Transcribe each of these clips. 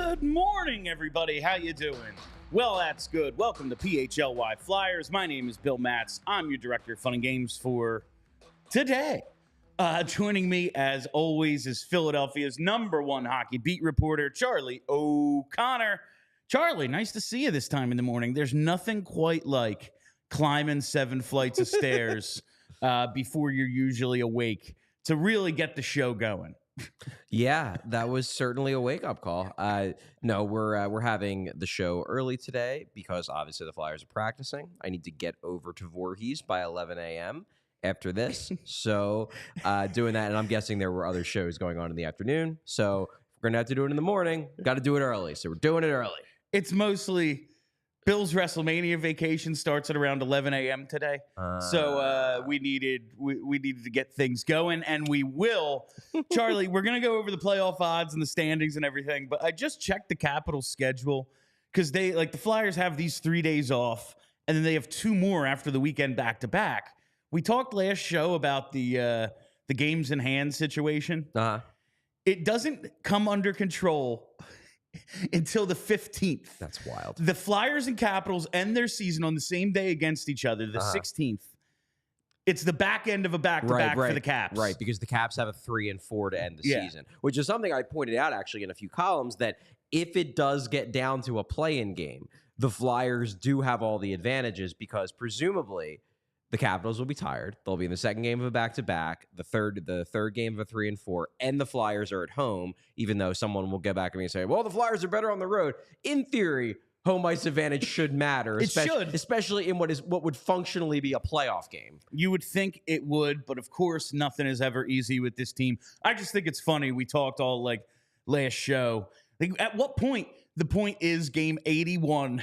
Good morning, everybody. How you doing? Well, that's good. Welcome to PHLY Flyers. My name is Bill Matz. I'm your director of fun and games for today. Joining me, as always, is Philadelphia's #1 hockey beat reporter, Charlie O'Connor. Charlie, nice to see you this time in the morning. There's nothing quite like climbing 7 flights of stairs before you're usually awake to really get the show going. Yeah, that was certainly a wake-up call. No, we're having the show early today because obviously the Flyers are practicing. I need to get over to Voorhees by 11 a.m. after this. So doing that, and I'm guessing there were other shows going on in the afternoon. So we're going to have to do it in the morning. Got to do it early. So we're doing it early. It's mostly Bill's WrestleMania vacation starts at around 11 a.m. today. So we needed to get things going, and we will. Charlie, we're going to go over the playoff odds and the standings and everything, but I just checked the Capitals' schedule because the Flyers have these 3 days off, and then they have 2 more after the weekend back-to-back. We talked last show about the games in hand situation. It doesn't come under control until the 15th. That's wild. The Flyers and Capitals end their season on the same day against each other, the 16th. It's the back end of a back-to-back for the Caps. Right, because the Caps have a 3 and 4 to end the season, which is something I pointed out actually in a few columns, that if it does get down to a play-in game, the Flyers do have all the advantages because presumably the Capitals will be tired. They'll be in the second game of a back-to-back, the third game of a 3 and 4, and the Flyers are at home, even though someone will get back at me and say, well, the Flyers are better on the road. In theory, home ice advantage should matter. Especially in what would functionally be a playoff game. You would think it would, but of course, nothing is ever easy with this team. I just think it's funny. We talked all last show. At what point? The point is game 81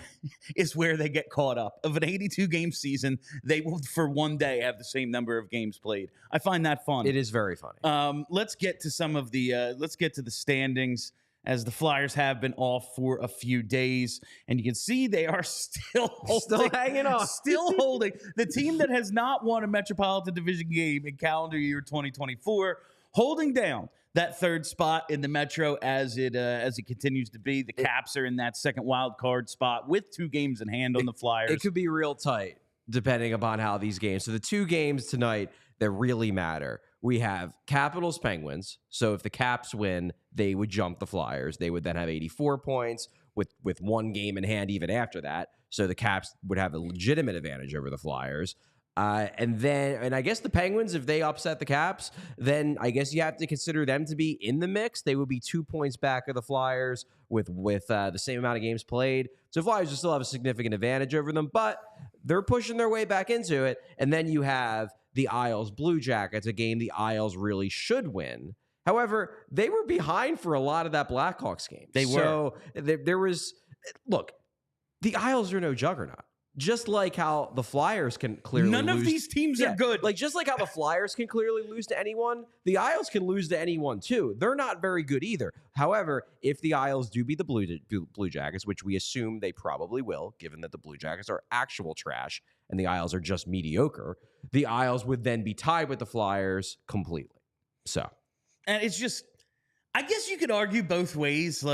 is where they get caught up. Of an 82-game season, they will, for one day, have the same number of games played. I find that fun. It is very funny. Let's get to some of the the standings, as the Flyers have been off for a few days, and you can see they are still hanging on. Still holding. The team that has not won a Metropolitan Division game in calendar year 2024, holding down that third spot in the Metro as it continues to be. The Caps are in that second wild card spot with 2 games in hand on the Flyers. It could be real tight depending upon how these games. So the 2 games tonight that really matter, we have Capitals Penguins. So if the Caps win, they would jump the Flyers. They would then have 84 points with 1 game in hand even after that. So the Caps would have a legitimate advantage over the Flyers. And I guess the Penguins, if they upset the Caps, then I guess you have to consider them to be in the mix. They would be 2 points back of the Flyers with the same amount of games played. So Flyers will still have a significant advantage over them, but they're pushing their way back into it. And then you have the Isles Blue Jackets, a game the Isles really should win. However, they were behind for a lot of that Blackhawks game. They were. So there was, look, the Isles are no juggernaut. Just like how the Flyers can clearly lose. None of these teams are good. Just like how the Flyers can clearly lose to anyone, the Isles can lose to anyone too. They're not very good either. However, if the Isles do beat the Blue Jackets, which we assume they probably will, given that the Blue Jackets are actual trash and the Isles are just mediocre, the Isles would then be tied with the Flyers completely. So, and it's just, I guess you could argue both ways.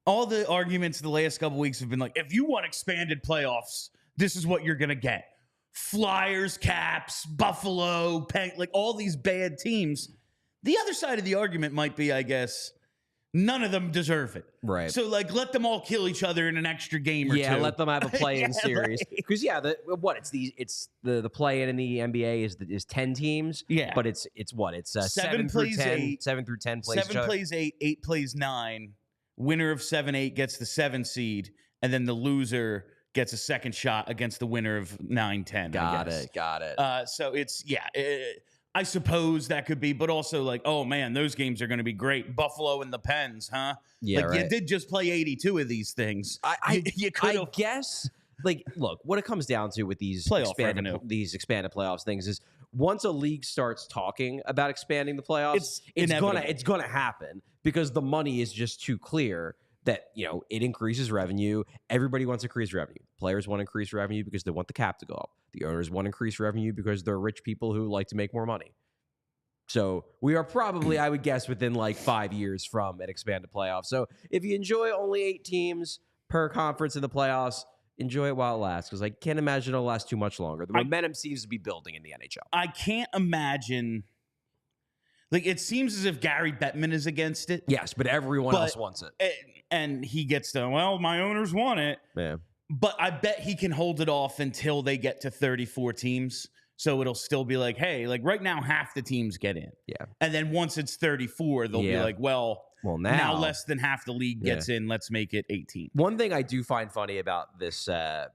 All the arguments the last couple weeks have been if you want expanded playoffs, this is what you're going to get. Flyers, Caps, Buffalo, all these bad teams. The other side of the argument might be, I guess, none of them deserve it. Right. So, let them all kill each other in an extra game or 2. Yeah, let them have a play-in series. Because, it's the play-in in the NBA is 10 teams. Yeah. But it's 7 plays through 10. 8. 7 through 10 plays 7 plays 8. 8 plays 9. Winner of 7-8 gets the 7 seed, and then the loser gets a second shot against the winner of 9-10. Got it. So it's, I suppose that could be, but also oh man, those games are going to be great. Buffalo and the Pens, huh? Yeah, right. You did just play 82 of these things. I guess, look, what it comes down to with these expanded playoffs things is once a league starts talking about expanding the playoffs, it's gonna happen because the money is just too clear that it increases revenue. Everybody wants increased revenue. Players want increased revenue because they want the cap to go up. The owners want increased revenue because they're rich people who like to make more money. So we are probably, I would guess, within like 5 years from an expanded playoff. So if you enjoy only 8 teams per conference in the playoffs, enjoy it while it lasts, because I can't imagine it'll last too much longer. The momentum seems to be building in the NHL. I can't imagine. Like, it seems as if Gary Bettman is against it. Yes, but everyone else wants it. And he gets to, well, my owners want it. Yeah. But I bet he can hold it off until they get to 34 teams. So it'll still be like, hey, like right now, half the teams get in. Yeah. And then once it's 34, they'll be like, well now less than half the league gets in. Let's make it 18. One thing I do find funny about this, the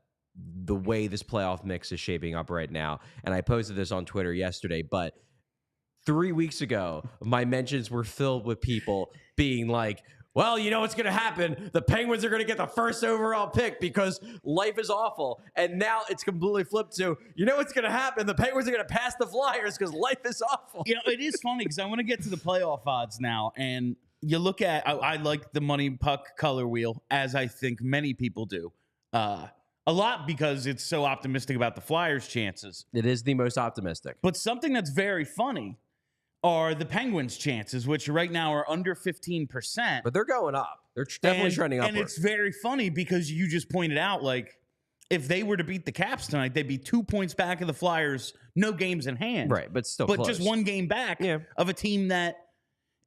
way this playoff mix is shaping up right now, and I posted this on Twitter yesterday, but 3 weeks ago, my mentions were filled with people being like, well, you know what's going to happen? The Penguins are going to get the first overall pick because life is awful. And now it's completely flipped to, you know what's going to happen? The Penguins are going to pass the Flyers because life is awful. You know, it is funny because I want to get to the playoff odds now. And you look at, I like the money puck color wheel, as I think many people do. A lot because it's so optimistic about the Flyers' chances. It is the most optimistic. But something that's very funny are the Penguins' chances, which right now are under 15%. But they're going up. They're definitely trending upward. And it's very funny because you just pointed out, like, if they were to beat the Caps tonight, they'd be 2 points back of the Flyers, no games in hand. Right, but still But close. just one game back of a team that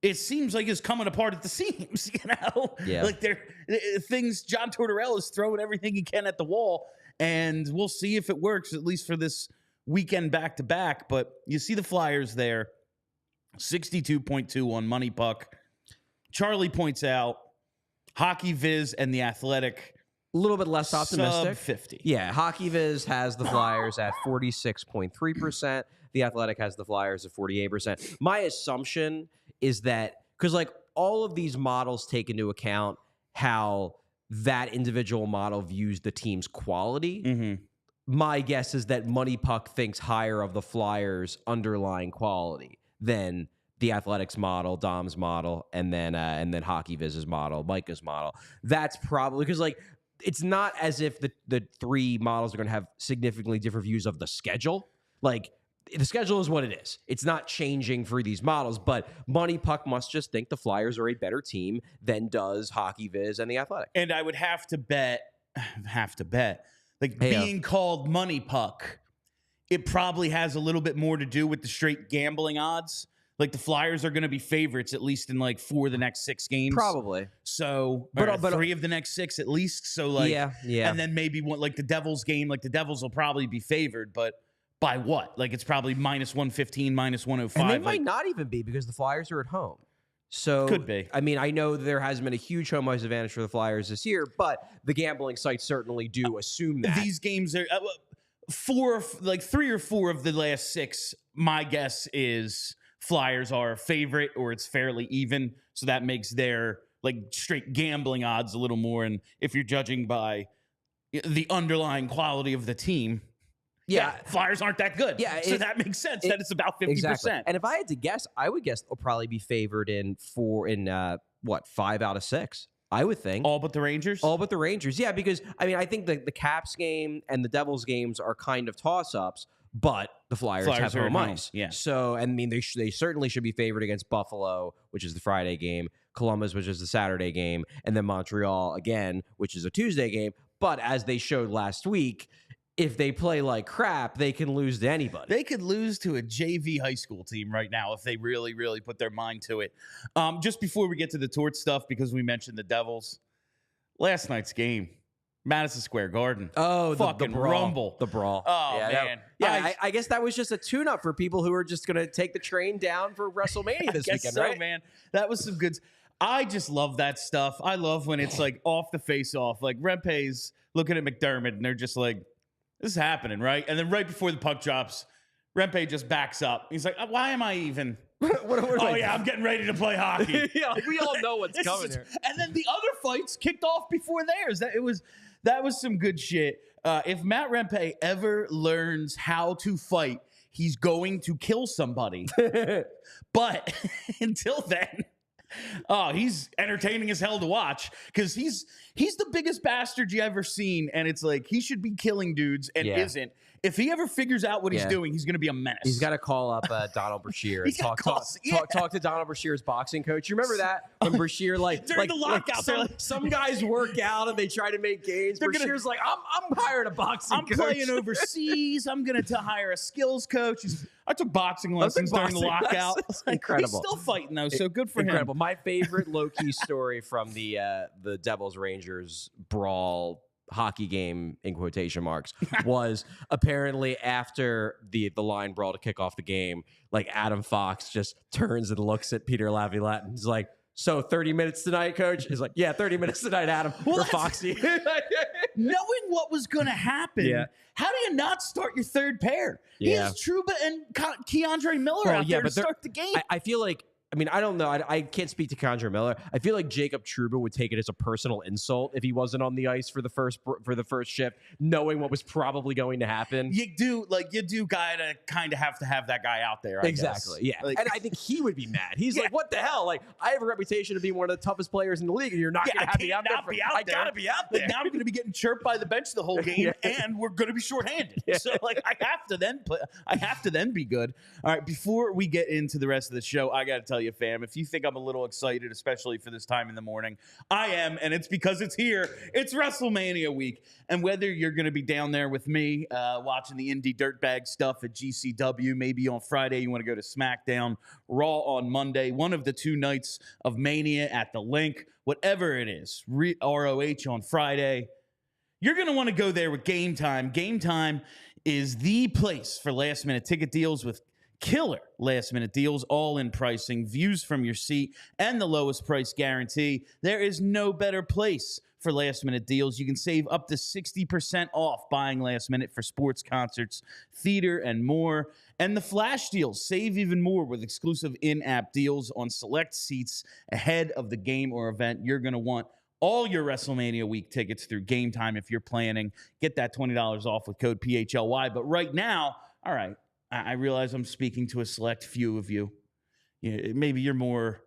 it seems like is coming apart at the seams, you know? Yeah. Like, John Tortorella is throwing everything he can at the wall, and we'll see if it works, at least for this weekend back-to-back. But you see the Flyers there. 62.2 on Money Puck. Charlie points out Hockey Viz and The Athletic a little bit less optimistic. Sub 50. Yeah, Hockey Viz has the Flyers at 46.3%. The Athletic has the Flyers at 48%. My assumption is that, because like all of these models take into account how that individual model views the team's quality. Mm-hmm. My guess is that Money Puck thinks higher of the Flyers' underlying quality than the Athletics model, Dom's model, and then Hockey Viz's model, Micah's model. That's probably because like it's not as if the three models are going to have significantly different views of the schedule. Like the schedule is what it is. It's not changing for these models, but Money Puck must just think the Flyers are a better team than does Hockey Viz and the Athletic. And I would have to bet, like being called Money Puck, it probably has a little bit more to do with the straight gambling odds. Like the Flyers are going to be favorites at least in like 4 of the next 6 games. Probably. So, but 3 of the next 6 at least. So like, yeah. And then maybe one like the Devils game, like the Devils will probably be favored, but by what? Like it's probably minus 115, minus 105. And they might not even be because the Flyers are at home. So could be. I mean, I know there hasn't been a huge home ice advantage for the Flyers this year, but the gambling sites certainly do assume that. These games are 3 or 4 of the last 6. My guess is Flyers are a favorite or it's fairly even. So that makes their like straight gambling odds a little more. And if you're judging by the underlying quality of the team, Flyers aren't that good. Yeah, so that makes sense that it's about 50%. Exactly. And if I had to guess, I would guess they'll probably be favored in 5 out of 6. I would think. All but the Rangers? All but the Rangers. Yeah, because, I mean, I think the Caps game and the Devils games are kind of toss-ups, but the Flyers have home ice. Yeah. So, I mean, they certainly should be favored against Buffalo, which is the Friday game, Columbus, which is the Saturday game, and then Montreal, again, which is a Tuesday game. But as they showed last week, if they play like crap, they can lose to anybody. They could lose to a JV high school team right now if they really, really put their mind to it. Just before we get to the Torts stuff, because we mentioned the Devils, last night's game, Madison Square Garden. Oh, fucking the brawl. Rumble. The brawl. Oh, man. I guess that was just a tune-up for people who are just going to take the train down for WrestleMania this weekend, right? Man. That was some good. I just love that stuff. I love when it's like off the face-off. Like Rempe's looking at McDermott, and they're just like, this is happening, right? And then right before the puck drops, Rempe just backs up. He's like, why am I even? I'm getting ready to play hockey. Yeah, we all know what's coming here. And then the other fights kicked off before theirs. That was some good shit. If Matt Rempe ever learns how to fight, he's going to kill somebody. But until then, Oh, he's entertaining as hell to watch because he's the biggest bastard you ever seen, and it's like he should be killing dudes and isn't. If he ever figures out what he's doing, he's going to be a menace. He's got to call up Donald Brashear and talk to Donald Brashear's boxing coach. You remember that when Brashear during the lockout, some guys work out and they try to make gains. Brashear's like, I'm hiring a boxing coach. I'm playing overseas. I'm going to hire a skills coach. I took boxing lessons during the lockout. Incredible. He's still fighting though, so good for him. My favorite low-key story from the Devils Rangers brawl hockey game in quotation marks was apparently after the line brawl to kick off the game, like Adam Fox just turns and looks at Peter Laviolette and he's like, so 30 minutes tonight, coach? He's like, yeah, 30 minutes tonight, Adam. We're Foxy. Knowing what was going to happen, how do you not start your third pair? He has Trouba and Keandre Miller out there to start the game. I feel like, I mean, I don't know. I can't speak to Keandre Miller. I feel like Jacob Trouba would take it as a personal insult if he wasn't on the ice for the first shift, knowing what was probably going to happen. You do gotta kind of have to have that guy out there. I guess. Yeah. And I think he would be mad. He's like, what the hell? Like, I have a reputation of being one of the toughest players in the league, and you're not going to have me out there. I gotta be out there. Like, now I'm going to be getting chirped by the bench the whole game, and we're going to be shorthanded. So like, I have to then play. I have to then be good. All right. Before we get into the rest of the show, I got to tell you, fam, if you think I'm a little excited, especially for this time in the morning, I am, and it's because it's here. It's WrestleMania week, and whether you're going to be down there with me watching the indie dirtbag stuff at GCW, maybe on Friday you want to go to SmackDown, Raw on Monday, one of the two nights of Mania at the Link, whatever it is, ROH on Friday, you're going to want to go there with Game Time. Game Time is the place for last-minute ticket deals with killer last-minute deals, all-in pricing, views from your seat, and the lowest price guarantee. There is no better place for last-minute deals. You can save up to 60% off buying last minute for sports, concerts, theater, and more. And the flash deals, save even more with exclusive in-app deals on select seats ahead of the game or event. You're going to want all your WrestleMania week tickets through Game Time if you're planning. Get that $20 off with code PHLY. But right now, all right, I realize I'm speaking to a select few of you. Maybe you're more,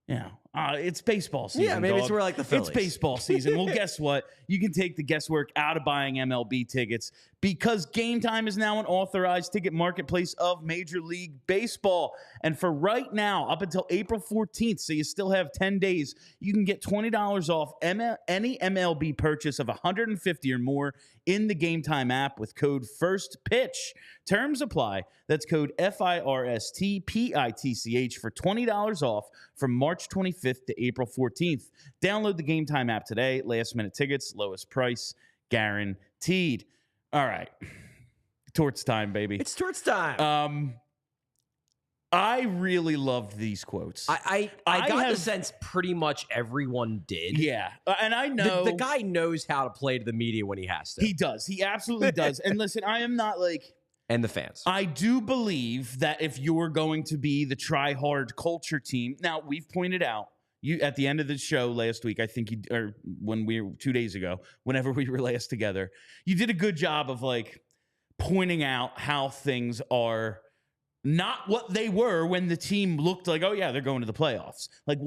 it's baseball season. Yeah, maybe dog. It's more like the Phillies. It's baseball season. Well, guess what? You can take the guesswork out of buying MLB tickets because Game Time is now an authorized ticket marketplace of Major League Baseball. And for right now, up until April 14th, so you still have 10 days, you can get $20 off any MLB purchase of $150 or more in the Game Time app with code FIRSTPITCH. Terms apply. That's code FIRSTPITCH for $20 off from March 25th to April 14th. Download the Game Time app today. Last minute tickets, lowest price, guaranteed. All right. Torts time, baby. It's Torts time. I really loved these quotes. I got the sense pretty much everyone did. Yeah. And I know. The guy knows how to play to the media when he has to. He does. He absolutely does. And listen, I am not like... And the fans. I do believe that if you're going to be the try-hard culture team... Now, we've pointed out, you at the end of the show last week, I think or when we were 2 days ago, whenever we were last together, you did a good job of like pointing out how things are not what they were when the team looked like, oh yeah, they're going to the playoffs. Like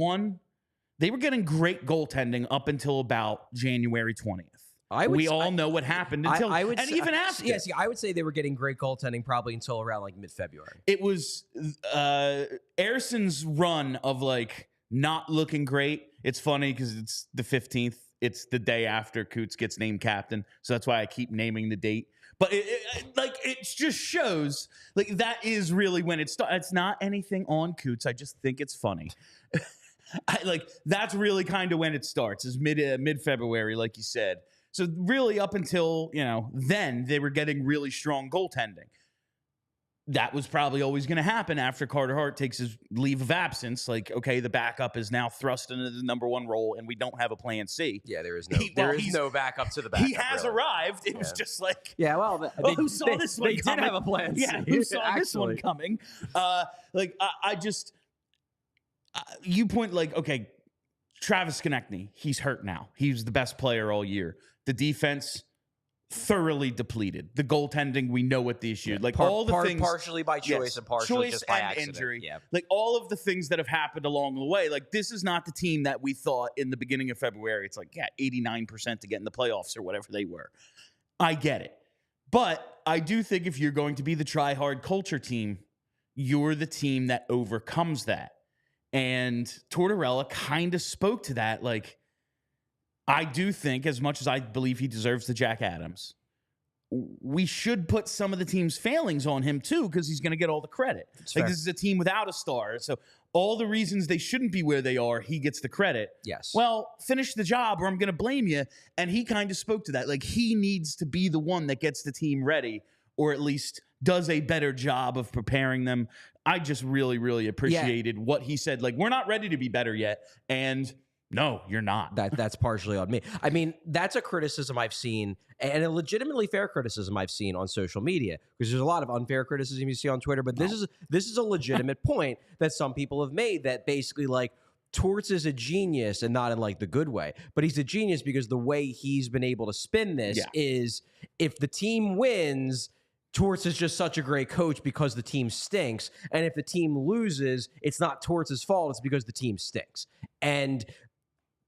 they were getting great goaltending up until about January 20th. We all know what happened until even after. Yes, I would say they were getting great goaltending probably until around like mid-February. It was Arison's run of like not looking great. It's funny because it's the 15th. It's the day after Coots gets named captain, so that's why I keep naming the date. But it just shows like that is really when it starts. It's not anything on Coots. I just think it's funny. That's really kind of when it starts. Is mid-February, like you said. So really up until, then they were getting really strong goaltending. That was probably always going to happen after Carter Hart takes his leave of absence. Like, okay, the backup is now thrust into the number one role, and we don't have a plan C. Yeah, there is no backup to the backup. He has arrived. It was just like, who saw this one coming? They did have a plan C. Yeah, who saw this one coming? You point like, okay, Travis Konechny, he's hurt now. He's the best player all year. The defense, thoroughly depleted. The goaltending, we know what the issue. Like all the things, partially by choice and partially just by accident. Injury. Yeah. Like all of the things that have happened along the way. Like this is not the team that we thought in the beginning of February. It's like 89% to get in the playoffs or whatever they were. I get it, but I do think if you're going to be the try hard culture team, you're the team that overcomes that. And Tortorella kind of spoke to that. Like, I do think, as much as I believe he deserves the Jack Adams, we should put some of the team's failings on him too, because he's going to get all the credit. Like, this is a team without a star. So all the reasons they shouldn't be where they are, he gets the credit. Yes. Well, finish the job or I'm going to blame you. And he kind of spoke to that. Like, he needs to be the one that gets the team ready, or at least does a better job of preparing them. I just really, really appreciated what he said. Like, we're not ready to be better yet. And no, you're not. That's partially on me. I mean, that's a criticism I've seen, and a legitimately fair criticism I've seen on social media, because there's a lot of unfair criticism you see on Twitter, but this is a legitimate point that some people have made, that basically, like, Torts is a genius, and not in like the good way, but he's a genius because the way he's been able to spin this is, if the team wins, Torts is just such a great coach because the team stinks. And if the team loses, it's not Torts' fault. It's because the team stinks. And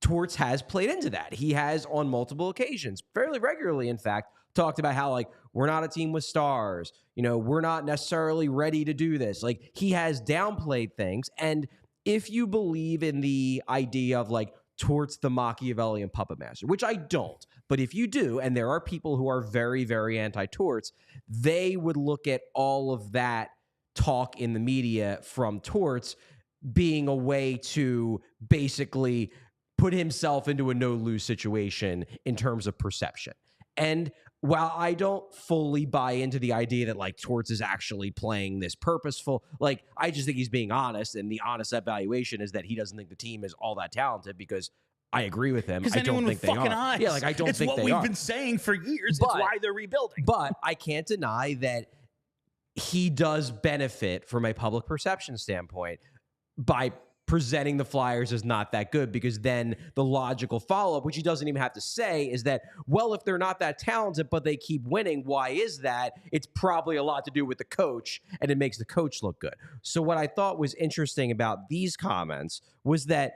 Torts has played into that. He has, on multiple occasions, fairly regularly, in fact, talked about how, like, we're not a team with stars. You know, we're not necessarily ready to do this. Like, he has downplayed things. And if you believe in the idea of, like, Torts the Machiavellian puppet master, which I don't, but if you do, and there are people who are very, very anti-Torts, they would look at all of that talk in the media from Torts being a way to basically put himself into a no-lose situation in terms of perception. And while I don't fully buy into the idea that, like, Torts is actually playing this purposeful, like, I just think he's being honest, and the honest evaluation is that he doesn't think the team is all that talented, because I agree with him. I don't think they are. Eyes. Yeah, like, I don't think they are. It's what we've been saying for years. It's why they're rebuilding. But I can't deny that he does benefit from a public perception standpoint by presenting the Flyers as not that good, because then the logical follow-up, which he doesn't even have to say, is that, well, if they're not that talented but they keep winning, why is that? It's probably a lot to do with the coach, and it makes the coach look good. So what I thought was interesting about these comments was that,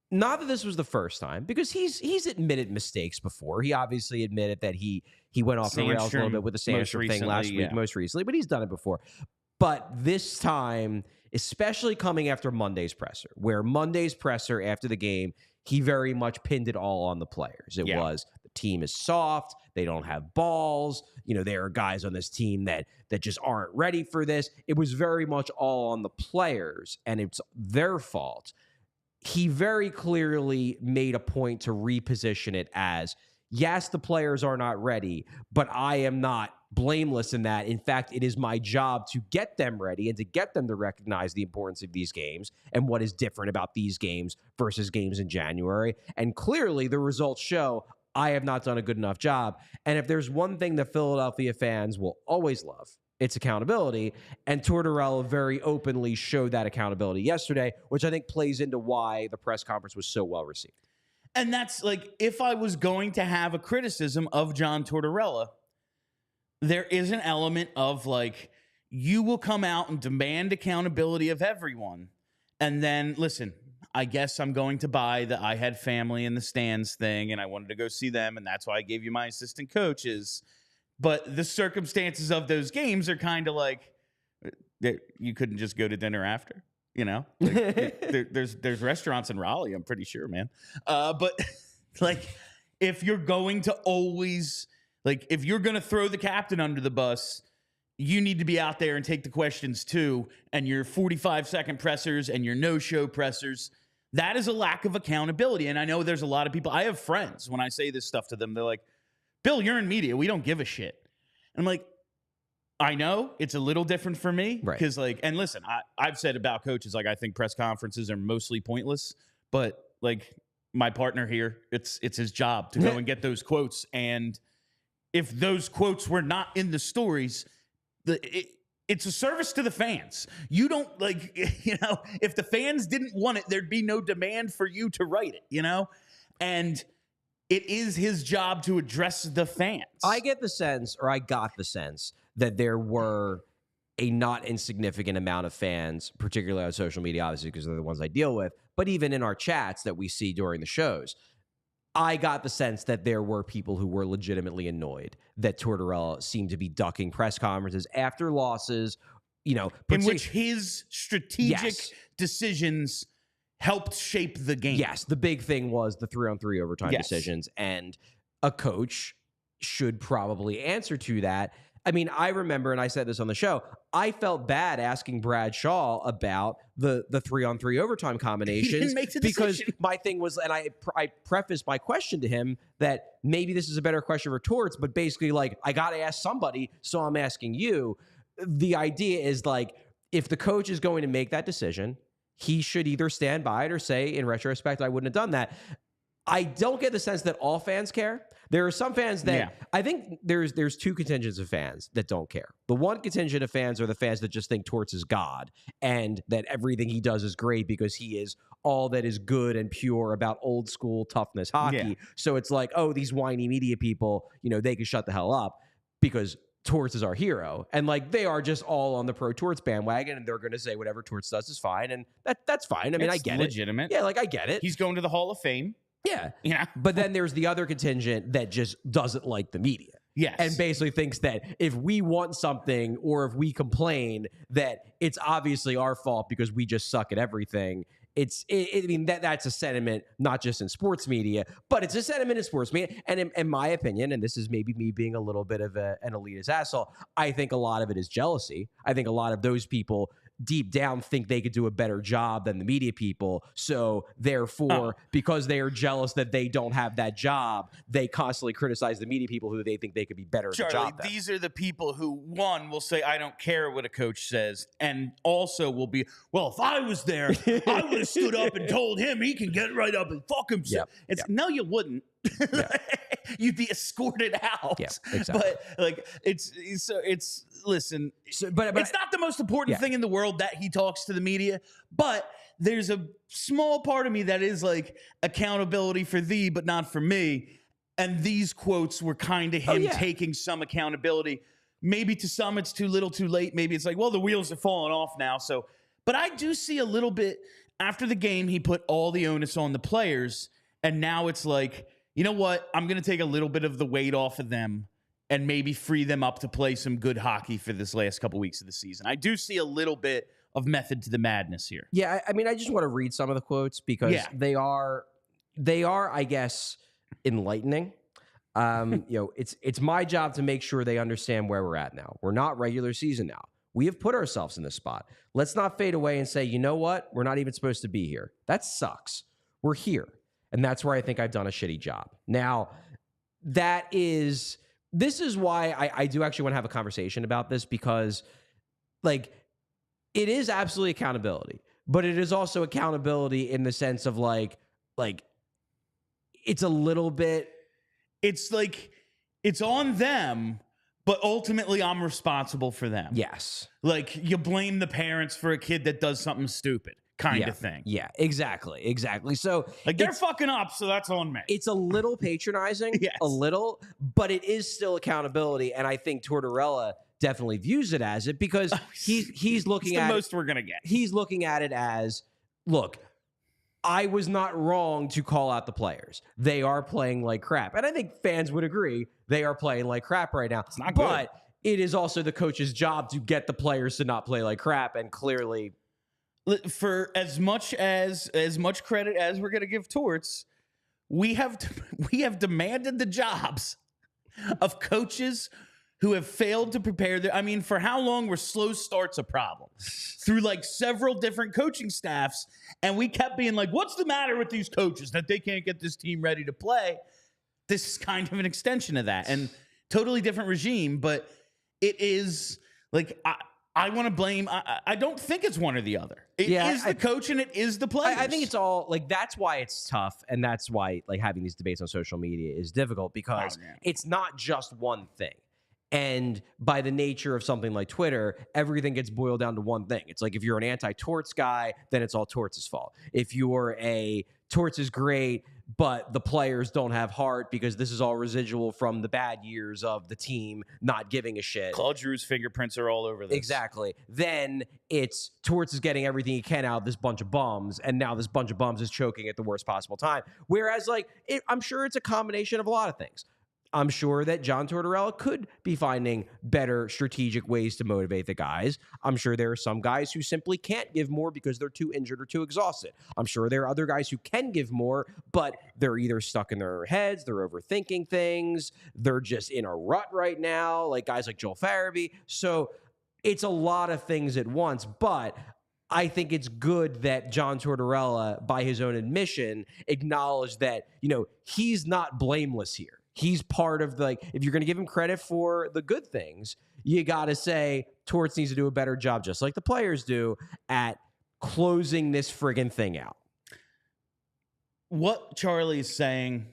not that this was the first time, because he's admitted mistakes before. He obviously admitted that he went off the rails a little bit with the Sandstrom thing last week, most recently, but he's done it before. But this time, especially coming after Monday's presser, where Monday's presser after the game, he very much pinned it all on the players. It was, the team is soft, they don't have balls, you know, there are guys on this team that just aren't ready for this. It was very much all on the players, and it's their fault. He very clearly made a point to reposition it as, yes, the players are not ready, but I am not blameless in that. In fact, it is my job to get them ready and to get them to recognize the importance of these games and what is different about these games versus games in January. And clearly, the results show I have not done a good enough job. And if there's one thing that Philadelphia fans will always love, it's accountability. And Tortorella very openly showed that accountability yesterday, which I think plays into why the press conference was so well received. And that's, like, if I was going to have a criticism of John Tortorella, there is an element of, like, you will come out and demand accountability of everyone. And then, listen, I guess I'm going to buy the I had family in the stands thing, and I wanted to go see them, and that's why I gave you my assistant coaches. But the circumstances of those games are kind of like, you couldn't just go to dinner after, you know? Like, there's restaurants in Raleigh, I'm pretty sure, man. But, like, if you're going to always, like, if you're going to throw the captain under the bus, you need to be out there and take the questions too. And your 45-second pressers and your no-show pressers, that is a lack of accountability. And I know there's a lot of people, I have friends, when I say this stuff to them, they're like, Bill, you're in media. We don't give a shit. And I'm like, I know it's a little different for me. Right. Because, like, and listen, I've said about coaches, like, I think press conferences are mostly pointless. But, like, my partner here, it's his job to go and get those quotes. And if those quotes were not in the stories, it's a service to the fans. You don't, like, you know, if the fans didn't want it, there'd be no demand for you to write it, you know? And it is his job to address the fans. I got the sense that there were a not insignificant amount of fans, particularly on social media, obviously, because they're the ones I deal with, but even in our chats that we see during the shows, I got the sense that there were people who were legitimately annoyed that Tortorella seemed to be ducking press conferences after losses, in which his strategic decisions helped shape the game. Yes, the big thing was the 3-on-3 overtime decisions, and a coach should probably answer to that. I mean, I remember, and I said this on the show, I felt bad asking Brad Shaw about the 3-on-3 overtime combinations. He didn't make the decision. Because my thing was, and I prefaced my question to him that maybe this is a better question for Torts, but basically, like, I got to ask somebody, so I'm asking you. The idea is, like, if the coach is going to make that decision, he should either stand by it or say, in retrospect, I wouldn't have done that. I don't get the sense that all fans care. There are some fans that I think there's two contingents of fans that don't care. The one contingent of fans are the fans that just think Torts is God and that everything he does is great because he is all that is good and pure about old school toughness hockey. Yeah. So it's like, oh, these whiny media people, they can shut the hell up because Torts is our hero. And like they are just all on the pro Torts bandwagon and they're going to say whatever Torts does is fine. And that's fine. I mean, I get legitimate. it. Yeah, like I get it. He's going to the Hall of Fame. Yeah. But then there's the other contingent that just doesn't like the media. Yes. And basically thinks that if we want something or if we complain, that it's obviously our fault because we just suck at everything. I mean, that's a sentiment, not just in sports media, but it's a sentiment in sports media. And in my opinion, and this is maybe me being a little bit of an elitist asshole, I think a lot of it is jealousy. I think a lot of those people deep down think they could do a better job than the media people. So therefore, because they are jealous that they don't have that job, they constantly criticize the media people who they think they could be better at the job than. These are the people who, one, will say, I don't care what a coach says, and also will be, well, if I was there, I would have stood up and told him he can get right up and fuck himself. No, you wouldn't. You'd be escorted out. Yeah, exactly. But like listen, but it's not the most important thing in the world that he talks to the media, but there's a small part of me that is like accountability for thee, but not for me. And these quotes were kind of him taking some accountability. Maybe to some it's too little, too late. Maybe it's like, well, the wheels have fallen off now. So, but I do see a little bit after the game, he put all the onus on the players. And now it's like, you know what? I'm going to take a little bit of the weight off of them and maybe free them up to play some good hockey for this last couple weeks of the season. I do see a little bit of method to the madness here. Yeah, I mean, I just want to read some of the quotes because they are, I guess, enlightening. It's my job to make sure they understand where we're at now. We're not regular season now. We have put ourselves in this spot. Let's not fade away and say, you know what? We're not even supposed to be here. That sucks. We're here. And that's where I think I've done a shitty job. Now, this is why I do actually want to have a conversation about this because, like, it is absolutely accountability, but it is also accountability in the sense of like it's a little bit. It's like it's on them, but ultimately I'm responsible for them. Yes. Like you blame the parents for a kid that does something stupid. Kind of thing. Yeah, exactly. So like they're fucking up, so that's on me. It's a little patronizing, a little, but it is still accountability. And I think Tortorella definitely views it as it because he's looking at the most we're gonna get. He's looking at it as, look, I was not wrong to call out the players. They are playing like crap. And I think fans would agree they are playing like crap right now. It's not good. It is also the coach's job to get the players to not play like crap, and clearly. For as much credit as we're going to give Torts, we have demanded the jobs of coaches who have failed to prepare for how long were slow starts a problem? Through like several different coaching staffs, and we kept being like, what's the matter with these coaches that they can't get this team ready to play? This is kind of an extension of that, and totally different regime, but it is like I want to blame. I don't think it's one or the other. It is the coach and it is the players. I think it's all like that's why it's tough, and that's why like having these debates on social media is difficult because it's not just one thing. And by the nature of something like Twitter, everything gets boiled down to one thing. It's like if you're an anti-Torts guy, then it's all Torts' fault. If you're a Torts is great, but the players don't have heart because this is all residual from the bad years of the team not giving a shit. Claude Giroux's fingerprints are all over this. Exactly. Then it's Torts is getting everything he can out of this bunch of bums, and now this bunch of bums is choking at the worst possible time. Whereas, I'm sure it's a combination of a lot of things. I'm sure that John Tortorella could be finding better strategic ways to motivate the guys. I'm sure there are some guys who simply can't give more because they're too injured or too exhausted. I'm sure there are other guys who can give more, but they're either stuck in their heads, they're overthinking things, they're just in a rut right now, like guys like Joel Farabee. So it's a lot of things at once, but I think it's good that John Tortorella, by his own admission, acknowledged that, he's not blameless here. He's part of if you're going to give him credit for the good things, you got to say Torts needs to do a better job, just like the players do, at closing this friggin' thing out. What Charlie is saying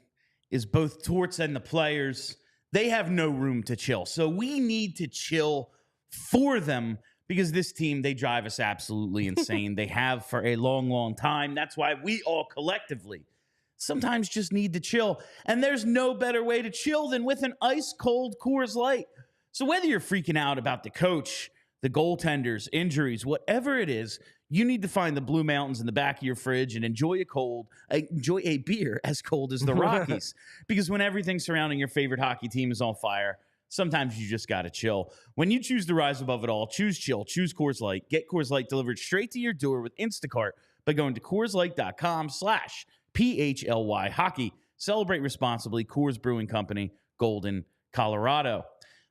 is both Torts and the players, they have no room to chill. So we need to chill for them because this team, they drive us absolutely insane. They have for a long, long time. That's why we all collectively sometimes just need to chill. And there's no better way to chill than with an ice-cold Coors Light. So whether you're freaking out about the coach, the goaltenders, injuries, whatever it is, you need to find the Blue Mountains in the back of your fridge and enjoy a beer as cold as the Rockies. Because when everything surrounding your favorite hockey team is on fire, sometimes you just got to chill. When you choose to rise above it all, choose chill, choose Coors Light. Get Coors Light delivered straight to your door with Instacart by going to CoorsLight.com/PHLY Hockey. Celebrate responsibly. Coors Brewing Company, Golden, Colorado.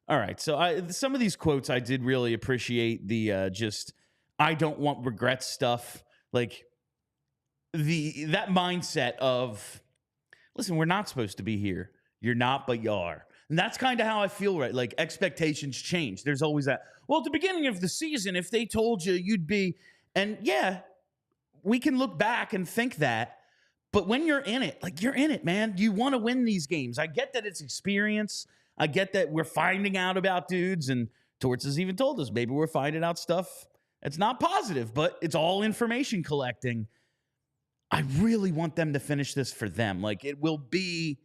All right, so some of these quotes I did really appreciate the I don't want regrets stuff. Like that mindset of, listen, we're not supposed to be here. You're not, but you are. And that's kind of how I feel, right? Like expectations change. There's always that. Well, at the beginning of the season, if they told you you'd be, and yeah, we can look back and think that. But when you're in it, you're in it, man. You want to win these games. I get that it's experience. I get that we're finding out about dudes, and Torts has even told us maybe we're finding out stuff that's not positive, but it's all information collecting. I really want them to finish this for them. It will be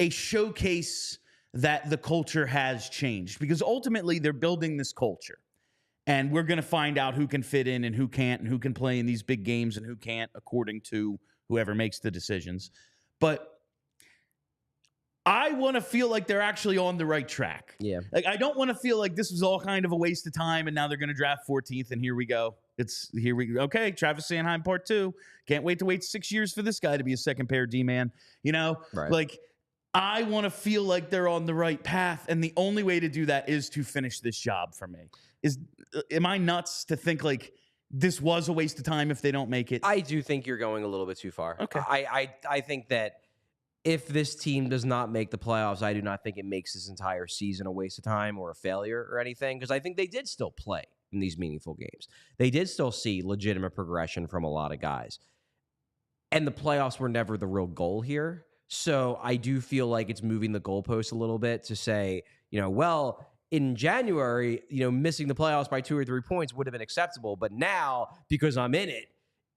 a showcase that the culture has changed because ultimately they're building this culture. And we're going to find out who can fit in and who can't and who can play in these big games and who can't according to whoever makes the decisions. But I want to feel like they're actually on the right track. Yeah. I don't want to feel like this was all kind of a waste of time and now they're going to draft 14th and here we go. Okay, Travis Sanheim part 2. Can't wait to wait 6 years for this guy to be a second pair D-man. Right. I want to feel like they're on the right path, and the only way to do that is to finish this job for me. Am I nuts to think this was a waste of time if they don't make it? I do think you're going a little bit too far. Okay. I think that if this team does not make the playoffs, I do not think it makes this entire season a waste of time or a failure or anything, because I think they did still play in these meaningful games. They did still see legitimate progression from a lot of guys. And the playoffs were never the real goal here. So I do feel like it's moving the goalposts a little bit to say, in January, missing the playoffs by 2 or 3 points would have been acceptable. But now, because I'm in it,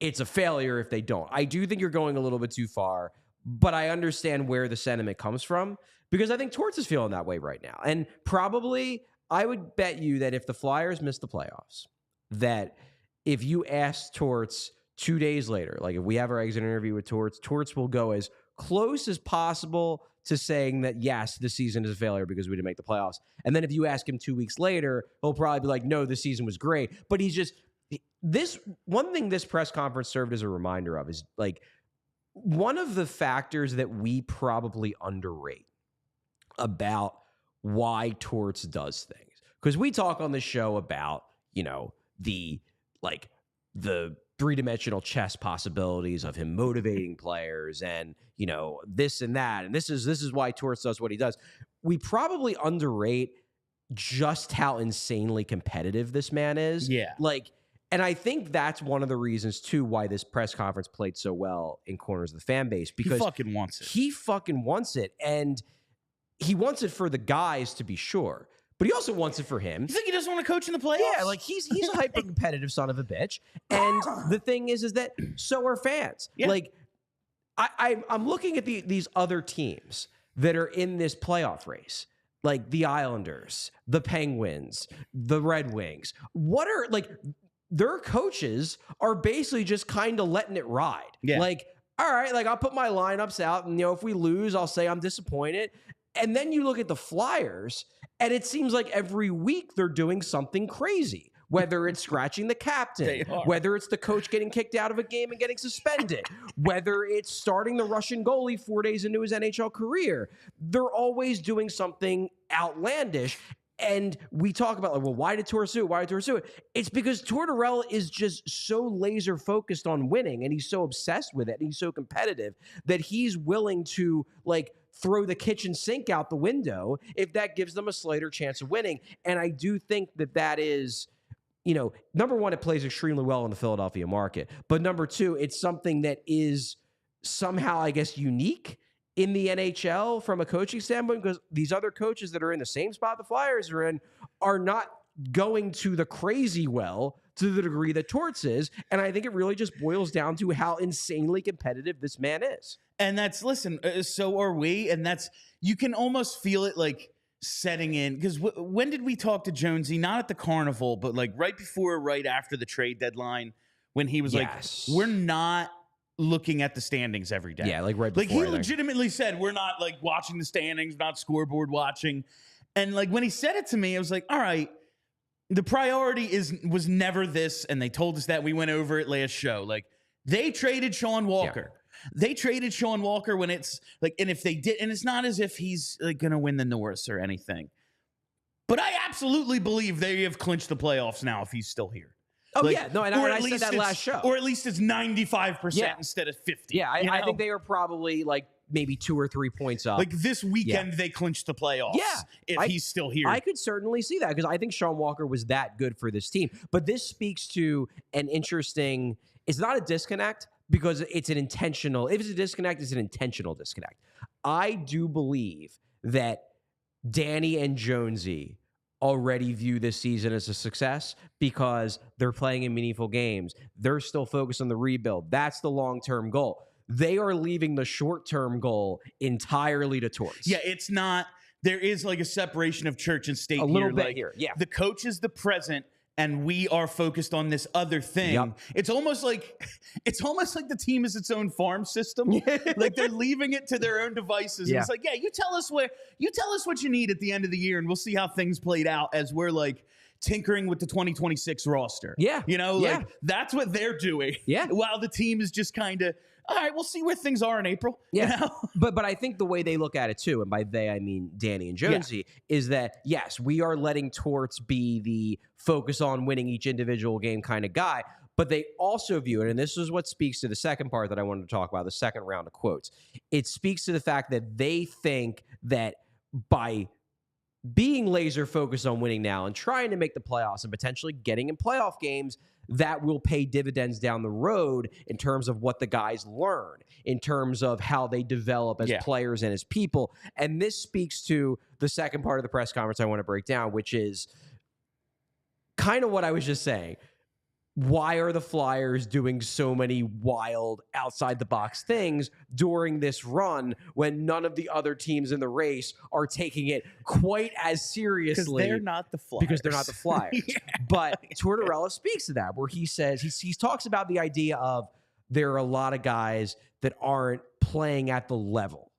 it's a failure if they don't. I do think you're going a little bit too far, but I understand where the sentiment comes from because I think Torts is feeling that way right now. And probably I would bet you that if the Flyers miss the playoffs, that if you ask Torts 2 days later, if we have our exit interview with Torts, Torts will go as close as possible to saying that, yes, the season is a failure because we didn't make the playoffs. And then if you ask him 2 weeks later, he'll probably be like, no, the season was great. But he's just this one thing this press conference served as a reminder of is one of the factors that we probably underrate about why Torts does things. Because we talk on the show about, the three-dimensional chess possibilities of him motivating players and, this and that. And this is why Torts does what he does. We probably underrate just how insanely competitive this man is. Yeah. And I think that's one of the reasons, too, why this press conference played so well in corners of the fan base. Because he fucking wants it. He fucking wants it. And he wants it for the guys, to be sure. But he also wants it for him. You think he doesn't want to coach in the playoffs? Yeah, he's a hyper-competitive son of a bitch. And the thing is that so are fans. Yeah. I'm looking at these other teams that are in this playoff race, like the Islanders, the Penguins, the Red Wings. What are like their coaches are basically just kind of letting it ride. Yeah. Like, all right, like I'll put my lineups out, and if we lose, I'll say I'm disappointed. And then you look at the Flyers, and it seems like every week they're doing something crazy. Whether it's scratching the captain, whether it's the coach getting kicked out of a game and getting suspended, whether it's starting the Russian goalie 4 days into his NHL career, they're always doing something outlandish. And we talk about, like, well, why did Torts do it? Why did Torts do it? It's because Tortorella is just so laser focused on winning, and he's so obsessed with it, and he's so competitive that he's willing to, like, throw the kitchen sink out the window if that gives them a slighter chance of winning. And I do think that is, number one, it plays extremely well in the Philadelphia market. But number two, it's something that is somehow, I guess, unique in the NHL from a coaching standpoint, because these other coaches that are in the same spot the Flyers are in are not going to the crazy well to the degree that Torts is. And I think it really just boils down to how insanely competitive this man is. And so are we. And you can almost feel it like setting in, because when did we talk to Jonesy? Not at the carnival, but like right before or right after the trade deadline, when he was like, we're not looking at the standings every day. Yeah, like right before. Like he legitimately said, we're not like watching the standings, not scoreboard watching. And like when he said it to me, I was like, all right, the priority was never this. And they told us that. We went over it last show. Like they traded Sean Walker. Yeah. They traded Sean Walker when it's like, and if they did, and it's not as if he's like going to win the Norris or anything. But I absolutely believe they have clinched the playoffs now if he's still here. Oh, like, yeah. No, and I said that last show. Or at least it's 95% instead of 50. Yeah, I think they are probably like maybe 2 or 3 points up. Like this weekend, they clinched the playoffs. Yeah. If he's still here. I could certainly see that because I think Sean Walker was that good for this team. But this speaks to an interesting, it's not a disconnect because it's an intentional, if it's a disconnect, it's an intentional disconnect. I do believe that Danny and Jonesy already view this season as a success because they're playing in meaningful games. They're still focused on the rebuild. That's the long-term goal. They are leaving the short-term goal entirely to Torts. Yeah, it's not. There is like a separation of church and state a little bit like, here. Yeah, the coach is the present, and we are focused on this other thing. Yep. It's almost like the team is its own farm system. Like they're leaving it to their own devices. Yeah. And it's like, yeah, you tell us what you need at the end of the year, and we'll see how things played out as we're like tinkering with the 2026 roster. Yeah. Like that's what they're doing. Yeah. While the team is just kind of, all right, we'll see where things are in April. Yeah. But I think the way they look at it too, and by they I mean Danny and Jonesy, is that yes, we are letting Torts be the focus on winning each individual game kind of guy, but they also view it, and this is what speaks to the second part that I wanted to talk about, the second round of quotes. It speaks to the fact that they think that by being laser focused on winning now and trying to make the playoffs and potentially getting in playoff games, that will pay dividends down the road in terms of what the guys learn, in terms of how they develop as players and as people. And this speaks to the second part of the press conference I want to break down, which is kind of what I was just saying. Why are the Flyers doing so many wild outside-the-box things during this run when none of the other teams in the race are taking it quite as seriously? Because they're not the Flyers. Because they're not the Flyers. But Tortorella speaks to that, where he says, he talks about the idea of there are a lot of guys that aren't playing at the level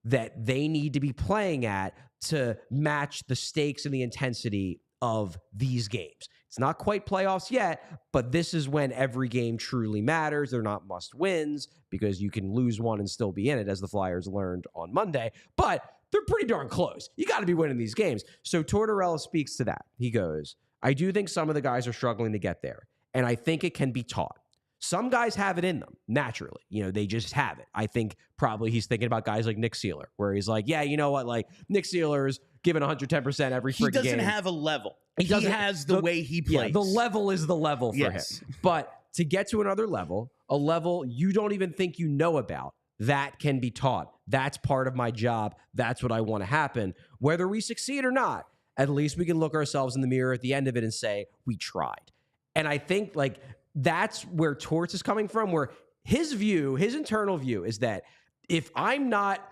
that they need to be playing at to match the stakes and the intensity of these games. It's not quite playoffs yet, but this is when every game truly matters. They're not must wins because you can lose one and still be in it, as the Flyers learned on Monday, but they're pretty darn close. You got to be winning these games. So Tortorella speaks to that. He goes, I do think some of the guys are struggling to get there, and I think it can be taught. Some guys have it in them naturally. They just have it. I think probably he's thinking about guys like Nick Seeler, where he's like, yeah, you know what? Like Nick Seeler's giving 110% every freaking game. He doesn't have a level. He has the way he plays. Yeah, the level is the level for him. But to get to another level, a level you don't even think you know about, that can be taught. That's part of my job. That's what I want to happen. Whether we succeed or not, at least we can look ourselves in the mirror at the end of it and say, we tried. And I think like that's where Torts is coming from, where his internal view is that if I'm not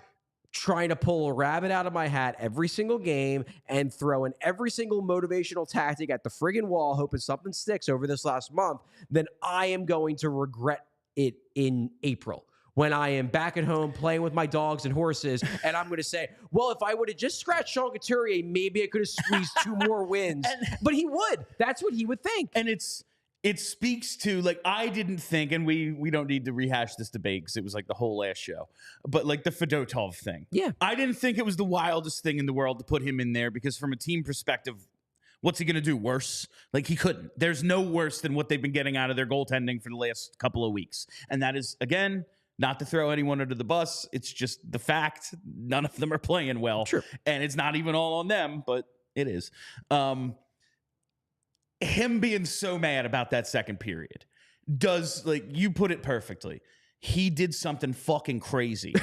trying to pull a rabbit out of my hat every single game and throwing every single motivational tactic at the friggin' wall, hoping something sticks over this last month, then I am going to regret it in April when I am back at home playing with my dogs and horses, and I'm going to say, well, if I would have just scratched Sean Couturier, maybe I could have squeezed 2 more wins. But he would. That's what he would think. And it speaks to, like, I didn't think, and we don't need to rehash this debate because it was like the whole last show, but like the Fedotov thing. Yeah. I didn't think it was the wildest thing in the world to put him in there because from a team perspective, what's he going to do? Worse? Like, he couldn't. There's no worse than what they've been getting out of their goaltending for the last couple of weeks. And that is, again, not to throw anyone under the bus. It's just the fact none of them are playing well. Sure. And it's not even all on them, but it is. Him being so mad about that second period does, like, you put it perfectly. He did something fucking crazy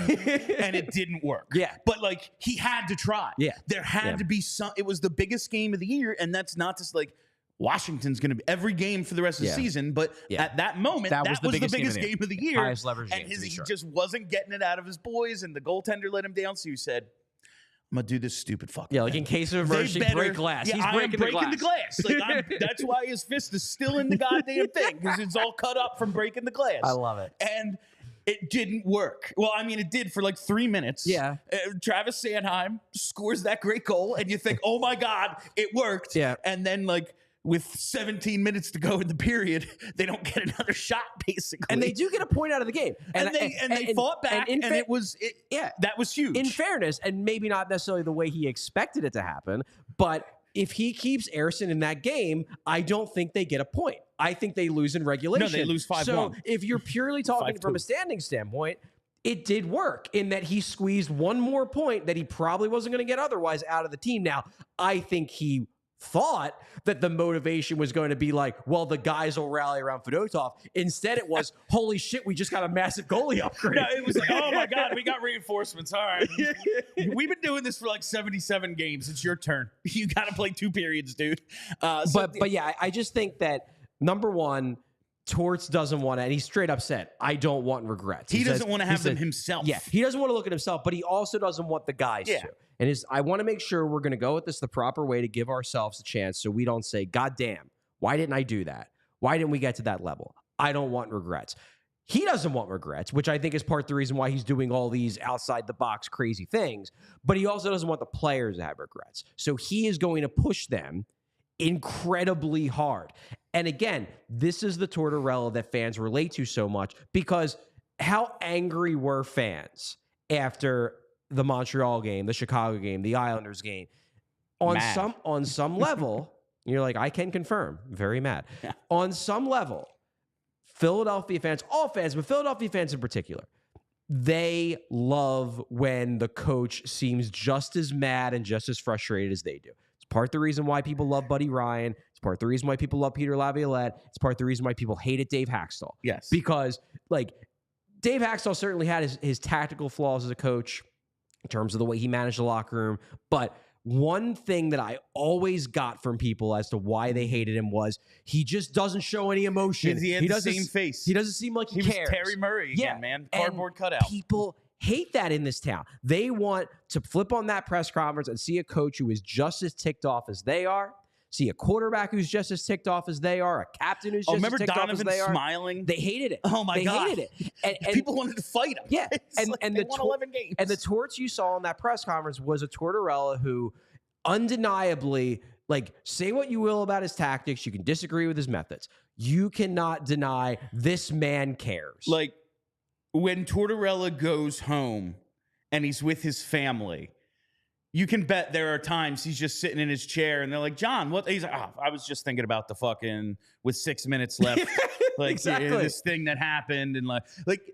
and it didn't work. Yeah. But, like, he had to try. Yeah. There had to be some, it was the biggest game of the year. And that's not just like Washington's going to be every game for the rest of the season. But at that moment, that was the biggest game of the year. Highest leverage and game, he just wasn't getting it out of his boys. And the goaltender let him down. So he said, I'm going to do this stupid fucking like, thing. in case of emergency, break glass. Yeah, He's breaking the glass. Like, that's why his fist is still in the goddamn thing, because it's all cut up from breaking the glass. I love it. And it didn't work. Well, I mean, it did for like 3 minutes. Yeah. Travis Sanheim scores that great goal, and you think, oh my God, it worked. Yeah. And then, like, with 17 minutes to go in the period, they don't get another shot, basically. And they do get a point out of the game. And they fought back, and that was huge. In fairness, and maybe not necessarily the way he expected it to happen, but if he keeps Ersson in that game, I don't think they get a point. I think they lose in regulation. No, they lose 5-1. So if you're purely talking from a standing standpoint, it did work in that he squeezed one more point that he probably wasn't going to get otherwise out of the team. Now, I think he thought that the motivation was going to be like, well, the guys will rally around Fedotov. Instead, it was, holy shit, we just got a massive goalie upgrade. No, it was like, oh my God, we got reinforcements. All right. We've been doing this for like 77 games. It's your turn. You got to play 2 periods, dude. But yeah, I just think that, number one, Torts doesn't want to, and he's straight up said, I don't want regrets. He doesn't want to have them himself. Yeah, he doesn't want to look at himself, but he also doesn't want the guys to. And I want to make sure we're going to go at this the proper way to give ourselves a chance so we don't say, God damn, why didn't I do that? Why didn't we get to that level? I don't want regrets. He doesn't want regrets, which I think is part of the reason why he's doing all these outside the box crazy things, but he also doesn't want the players to have regrets. So he is going to push them incredibly hard. And again, this is the Tortorella that fans relate to so much, because how angry were fans after the Montreal game, the Chicago game, the Islanders game? On some level, you're like, I can confirm, very mad. Yeah. On some level, Philadelphia fans, all fans, but Philadelphia fans in particular, they love when the coach seems just as mad and just as frustrated as they do. It's part of the reason why people love Buddy Ryan. It's part of the reason why people love Peter Laviolette. It's part of the reason why people hated Dave Haxtell. Yes. Because, like, Dave Haxtell certainly had his tactical flaws as a coach in terms of the way he managed the locker room. But one thing that I always got from people as to why they hated him was he just doesn't show any emotion. He had the same face. He doesn't seem like he cares. Was Terry Murray again, man. Cardboard cutout. People hate that in this town. They want to flip on that press conference and see a coach who is just as ticked off as they are, see a quarterback who's just as ticked off as they are, a captain who's just as ticked off as they are. Smiling? They hated it. Oh, my God. They hated it. And people wanted to fight him. Yeah. And they won 11 games. And the Torts you saw in that press conference was a Tortorella who undeniably, like, say what you will about his tactics, you can disagree with his methods. You cannot deny this man cares. Like, when Tortorella goes home and he's with his family, you can bet there are times he's just sitting in his chair and they're like, John, what? He's like, I was just thinking about the fucking, with 6 minutes left, like exactly. This thing that happened, and like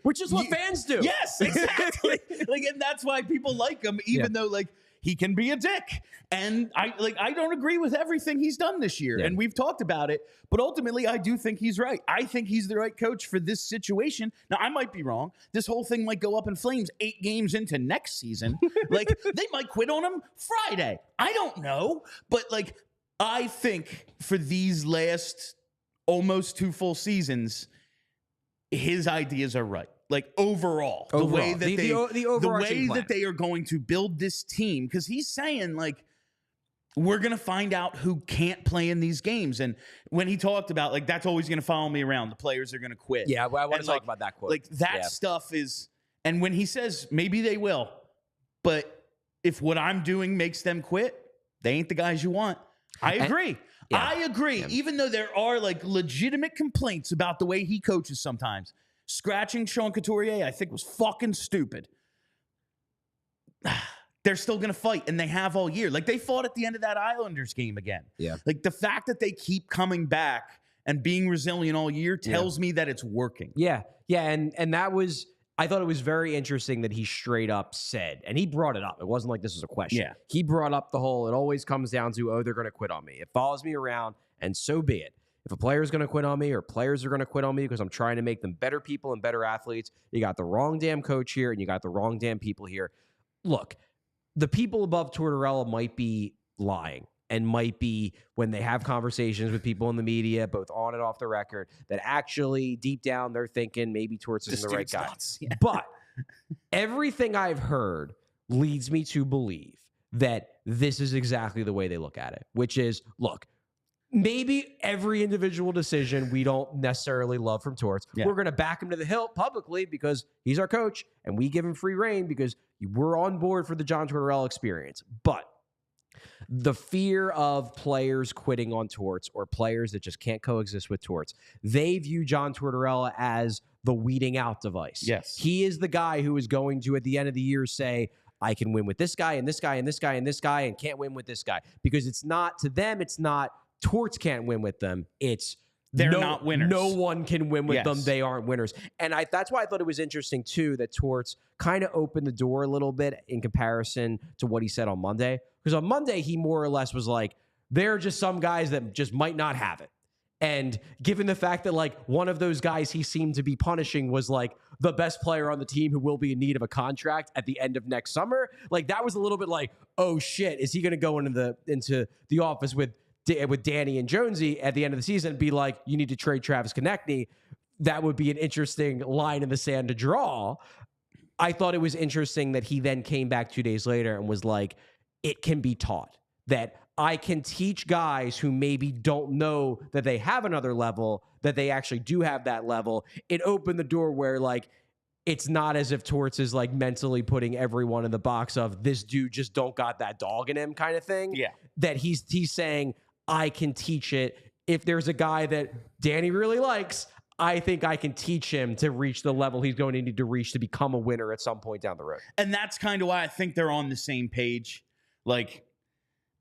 which is what fans do. Yes, exactly. Like, and that's why people like him, even though, like, he can be a dick. And I don't agree with everything he's done this year. Yeah. And we've talked about it, but ultimately I do think he's right. I think he's the right coach for this situation. Now, I might be wrong. This whole thing might go up in flames 8 games into next season. Like, they might quit on him Friday. I don't know. But, like, I think for these last almost 2 full seasons, his ideas are right. like overall. The way that the overarching plan. that they are going to build this team, because he's saying like we're going to find out who can't play in these games. And when he talked about like that's always going to follow me around, the players are going to quit. Yeah, I want to talk about that quote. Like that stuff is, and when he says maybe they will, but if what I'm doing makes them quit, they ain't the guys you want. I agree. I agree. Even though there are like legitimate complaints about the way he coaches sometimes. Scratching Sean Couturier, I think, was fucking stupid. They're still going to fight, and they have all year. Like, they fought at the end of that Islanders game again. Yeah. Like, the fact that they keep coming back and being resilient all year tells me that it's working. Yeah. Yeah, and that was... I thought it was very interesting that he straight up said, and he brought it up. It wasn't like this was a question. Yeah. He brought up the whole, it always comes down to, oh, they're going to quit on me. It follows me around, and so be it. If a player is going to quit on me or players are going to quit on me because I'm trying to make them better people and better athletes, you got the wrong damn coach here and you got the wrong damn people here. Look, the people above Tortorella might be lying and might be, when they have conversations with people in the media, both on and off the record, that actually deep down they're thinking maybe Torts isn't the right guy. Yeah. But everything I've heard leads me to believe that this is exactly the way they look at it, which is, look, maybe every individual decision we don't necessarily love from Torts. Yeah. We're going to back him to the hilt publicly because he's our coach, and we give him free reign because we're on board for the John Tortorella experience. But the fear of players quitting on Torts or players that just can't coexist with Torts, they view John Tortorella as the weeding out device. Yes. He is the guy who is going to, at the end of the year, say, I can win with this guy and this guy and this guy and this guy and can't win with this guy. Because it's not, to them, it's not Torts can't win with them. It's they're not winners. No one can win with them. They aren't winners. And that's why I thought it was interesting, too, that Torts kind of opened the door a little bit in comparison to what he said on Monday. Because on Monday, he more or less was like, there are just some guys that just might not have it. And given the fact that, like, one of those guys he seemed to be punishing was, like, the best player on the team who will be in need of a contract at the end of next summer, like, that was a little bit like, oh, shit, is he going to go into the office with Danny and Jonesy at the end of the season and be like, you need to trade Travis Konechny? That would be an interesting line in the sand to draw. I thought it was interesting that he then came back 2 days later and was like, it can be taught, that I can teach guys who maybe don't know that they have another level, that they actually do have that level. It opened the door where, like, it's not as if Torts is, like, mentally putting everyone in the box of this dude just don't got that dog in him kind of thing. Yeah. That he's saying, I can teach it. If there's a guy that Danny really likes, I think I can teach him to reach the level he's going to need to reach to become a winner at some point down the road. And that's kind of why I think they're on the same page. Like,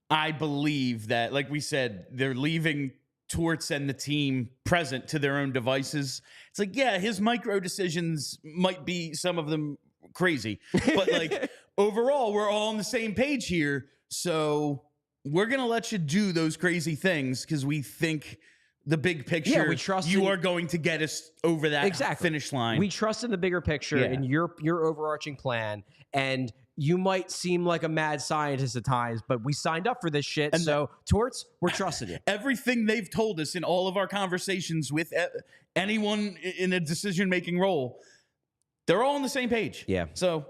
I believe that, like we said, they're leaving Torts and the team present to their own devices. It's like, yeah, his micro decisions might be, some of them, crazy. But, like, overall, we're all on the same page here. So we're going to let you do those crazy things because we think the big picture, we trust you are going to get us over that finish line. We trust in the bigger picture and your overarching plan. And you might seem like a mad scientist at times, but we signed up for this shit. And so, Torts, we're trusting you. Everything they've told us in all of our conversations with anyone in a decision-making role, they're all on the same page. Yeah. So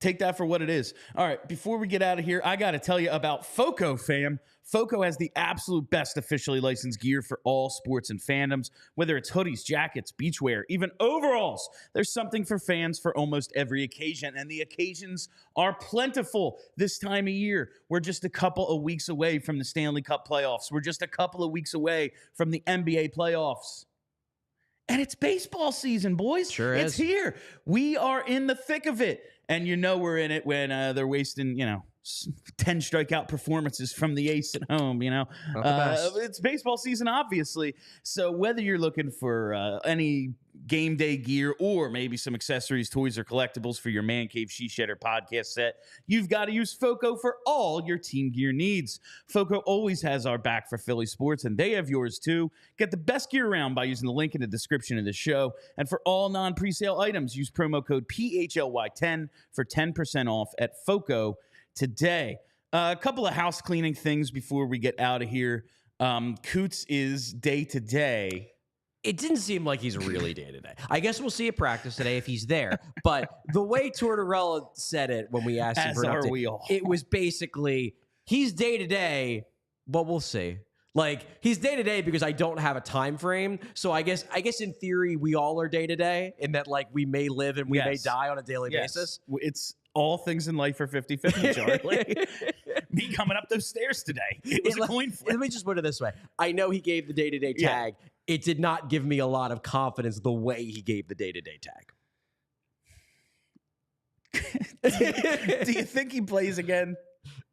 take that for what it is. All right, before we get out of here, I got to tell you about FOCO, fam. FOCO has the absolute best officially licensed gear for all sports and fandoms, whether it's hoodies, jackets, beachwear, even overalls. There's something for fans for almost every occasion, and the occasions are plentiful this time of year. We're just a couple of weeks away from the Stanley Cup Playoffs. We're just a couple of weeks away from the NBA playoffs. And it's baseball season, boys. Sure is. It's here. We are in the thick of it. And you know we're in it when they're wasting, 10 strikeout performances from the ace at home, It's baseball season, obviously. So whether you're looking for any game day gear or maybe some accessories, toys, or collectibles for your Man Cave She Shedder podcast set, you've got to use FOCO for all your team gear needs. FOCO always has our back for Philly sports, and they have yours too. Get the best gear around by using the link in the description of this show. And for all non-presale items, use promo code PHLY10 for 10% off at FOCO today. A couple of house cleaning things before we get out of here. Coots is day to day. it didn't seem like he's really day-to-day. I guess we'll see at practice today if he's there. But the way Tortorella said it when we asked him for an update, it was basically, he's day-to-day, but we'll see. Like, he's day-to-day because I don't have a time frame. So I guess in theory, we all are day-to-day in that, like, we may live and we may die on a daily basis. It's all things in life are 50-50, Charlie. Me coming up those stairs today. It was a coin flip. Let me just put it this way. I know he gave the day-to-day tag. It did not give me a lot of confidence the way he gave the day-to-day tag. Do you think he plays again